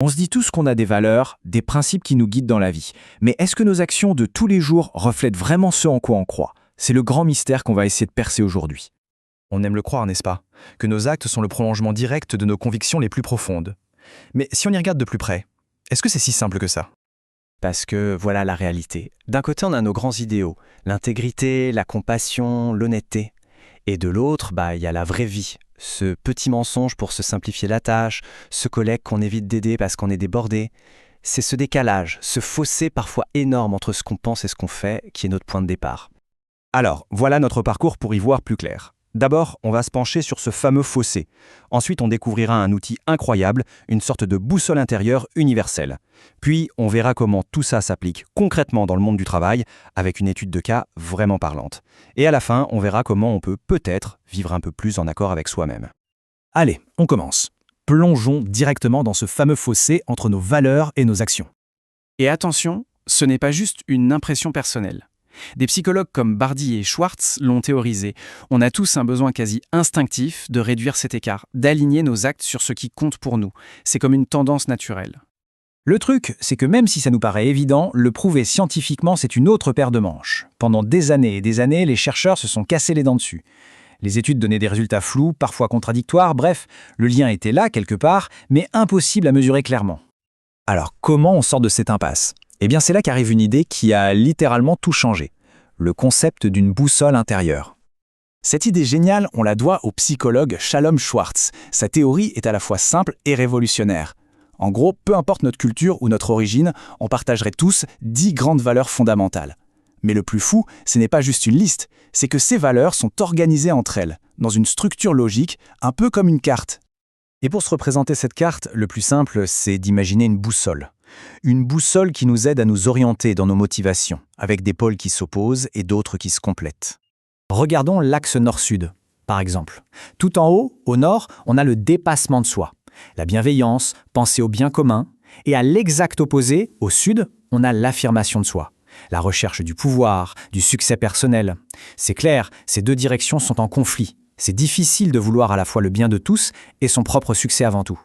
On se dit tous qu'on a des valeurs, des principes qui nous guident dans la vie. Mais est-ce que nos actions de tous les jours reflètent vraiment ce en quoi on croit? C'est le grand mystère qu'on va essayer de percer aujourd'hui. On aime le croire, n'est-ce pas? Que nos actes sont le prolongement direct de nos convictions les plus profondes. Mais si on y regarde de plus près, est-ce que c'est si simple que ça? Parce que voilà la réalité. D'un côté, on a nos grands idéaux, l'intégrité, la compassion, l'honnêteté. Et de l'autre, il y a la vraie vie. Ce petit mensonge pour se simplifier la tâche, ce collègue qu'on évite d'aider parce qu'on est débordé. C'est ce décalage, ce fossé parfois énorme entre ce qu'on pense et ce qu'on fait qui est notre point de départ. Alors, voilà notre parcours pour y voir plus clair. D'abord, on va se pencher sur ce fameux fossé. Ensuite, on découvrira un outil incroyable, une sorte de boussole intérieure universelle. Puis, on verra comment tout ça s'applique concrètement dans le monde du travail, avec une étude de cas vraiment parlante. Et à la fin, on verra comment on peut peut-être vivre un peu plus en accord avec soi-même. Allez, on commence. Plongeons directement dans ce fameux fossé entre nos valeurs et nos actions. Et attention, ce n'est pas juste une impression personnelle. Des psychologues comme Bardy et Schwartz l'ont théorisé. On a tous un besoin quasi instinctif de réduire cet écart, d'aligner nos actes sur ce qui compte pour nous. C'est comme une tendance naturelle. Le truc, c'est que même si ça nous paraît évident, le prouver scientifiquement, c'est une autre paire de manches. Pendant des années et des années, les chercheurs se sont cassés les dents dessus. Les études donnaient des résultats flous, parfois contradictoires, bref, le lien était là quelque part, mais impossible à mesurer clairement. Alors, comment on sort de cette impasse? Eh bien, c'est là qu'arrive une idée qui a littéralement tout changé. Le concept d'une boussole intérieure. Cette idée géniale, on la doit au psychologue Shalom Schwartz. Sa théorie est à la fois simple et révolutionnaire. En gros, peu importe notre culture ou notre origine, on partagerait tous 10 grandes valeurs fondamentales. Mais le plus fou, ce n'est pas juste une liste, c'est que ces valeurs sont organisées entre elles, dans une structure logique, un peu comme une carte. Et pour se représenter cette carte, le plus simple, c'est d'imaginer une boussole. Une boussole qui nous aide à nous orienter dans nos motivations, avec des pôles qui s'opposent et d'autres qui se complètent. Regardons l'axe nord-sud, par exemple. Tout en haut, au nord, on a le dépassement de soi, la bienveillance, penser au bien commun, et à l'exact opposé, au sud, on a l'affirmation de soi, la recherche du pouvoir, du succès personnel. C'est clair, ces deux directions sont en conflit. C'est difficile de vouloir à la fois le bien de tous et son propre succès avant tout.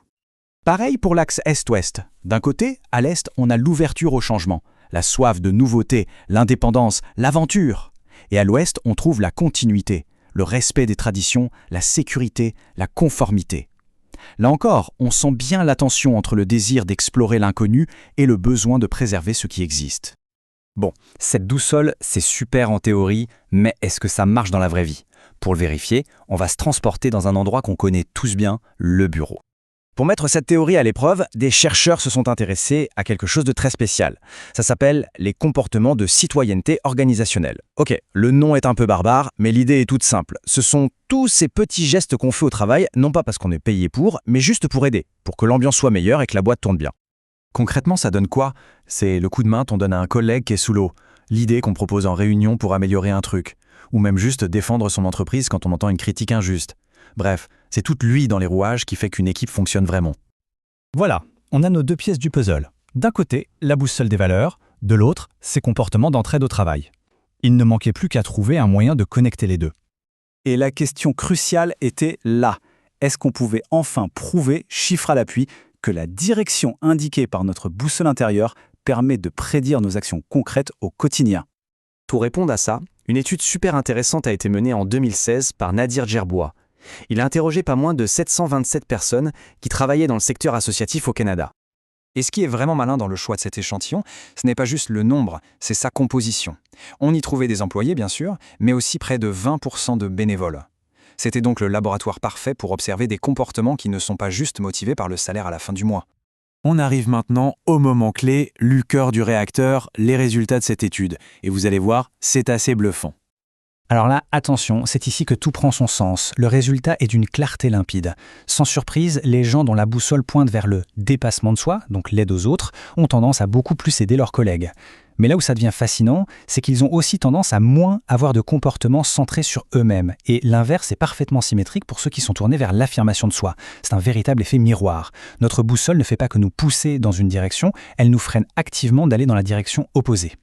Pareil pour l'axe est-ouest. D'un côté, à l'est, on a l'ouverture au changement, la soif de nouveauté, l'indépendance, l'aventure. Et à l'ouest, on trouve la continuité, le respect des traditions, la sécurité, la conformité. Là encore, on sent bien la tension entre le désir d'explorer l'inconnu et le besoin de préserver ce qui existe. Bon, cette boussole, c'est super en théorie, mais est-ce que ça marche dans la vraie vie? Pour le vérifier, on va se transporter dans un endroit qu'on connaît tous bien, le bureau. Pour mettre cette théorie à l'épreuve, des chercheurs se sont intéressés à quelque chose de très spécial. Ça s'appelle les comportements de citoyenneté organisationnelle. Ok, le nom est un peu barbare, mais l'idée est toute simple. Ce sont tous ces petits gestes qu'on fait au travail, non pas parce qu'on est payé pour, mais juste pour aider, pour que l'ambiance soit meilleure et que la boîte tourne bien. Concrètement, ça donne quoi? C'est le coup de main qu'on donne à un collègue qui est sous l'eau, l'idée qu'on propose en réunion pour améliorer un truc, ou même juste défendre son entreprise quand on entend une critique injuste. Bref, c'est toute l'huile dans les rouages qui fait qu'une équipe fonctionne vraiment. Voilà, on a nos deux pièces du puzzle. D'un côté, la boussole des valeurs, de l'autre, ses comportements d'entraide au travail. Il ne manquait plus qu'à trouver un moyen de connecter les deux. Et la question cruciale était là. Est-ce qu'on pouvait enfin prouver, chiffre à l'appui, que la direction indiquée par notre boussole intérieure permet de prédire nos actions concrètes au quotidien? Pour répondre à ça, une étude super intéressante a été menée en 2016 par Nadir Djerboua. Il a interrogé pas moins de 727 personnes qui travaillaient dans le secteur associatif au Canada. Et ce qui est vraiment malin dans le choix de cet échantillon, ce n'est pas juste le nombre, c'est sa composition. On y trouvait des employés, bien sûr, mais aussi près de 20% de bénévoles. C'était donc le laboratoire parfait pour observer des comportements qui ne sont pas juste motivés par le salaire à la fin du mois. On arrive maintenant au moment clé, le cœur du réacteur, les résultats de cette étude. Et vous allez voir, c'est assez bluffant. Alors là, attention, c'est ici que tout prend son sens. Le résultat est d'une clarté limpide. Sans surprise, les gens dont la boussole pointe vers le dépassement de soi, donc l'aide aux autres, ont tendance à beaucoup plus aider leurs collègues. Mais là où ça devient fascinant, c'est qu'ils ont aussi tendance à moins avoir de comportements centrés sur eux-mêmes. Et l'inverse est parfaitement symétrique pour ceux qui sont tournés vers l'affirmation de soi. C'est un véritable effet miroir. Notre boussole ne fait pas que nous pousser dans une direction, elle nous freine activement d'aller dans la direction opposée.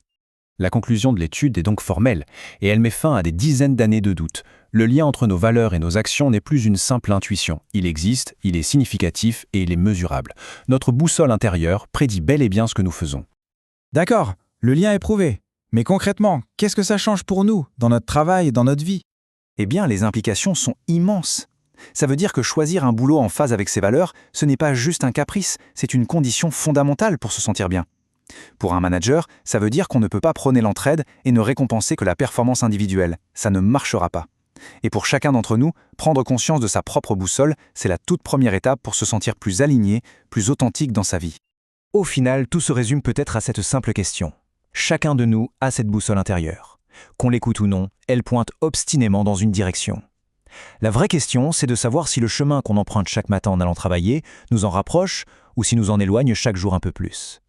La conclusion de l'étude est donc formelle, et elle met fin à des dizaines d'années de doutes. Le lien entre nos valeurs et nos actions n'est plus une simple intuition. Il existe, il est significatif et il est mesurable. Notre boussole intérieure prédit bel et bien ce que nous faisons. D'accord, le lien est prouvé. Mais concrètement, qu'est-ce que ça change pour nous, dans notre travail et dans notre vie? Eh bien, les implications sont immenses. Ça veut dire que choisir un boulot en phase avec ses valeurs, ce n'est pas juste un caprice, c'est une condition fondamentale pour se sentir bien. Pour un manager, ça veut dire qu'on ne peut pas prôner l'entraide et ne récompenser que la performance individuelle. Ça ne marchera pas. Et pour chacun d'entre nous, prendre conscience de sa propre boussole, c'est la toute première étape pour se sentir plus aligné, plus authentique dans sa vie. Au final, tout se résume peut-être à cette simple question. Chacun de nous a cette boussole intérieure. Qu'on l'écoute ou non, elle pointe obstinément dans une direction. La vraie question, c'est de savoir si le chemin qu'on emprunte chaque matin en allant travailler nous en rapproche ou si nous en éloigne chaque jour un peu plus.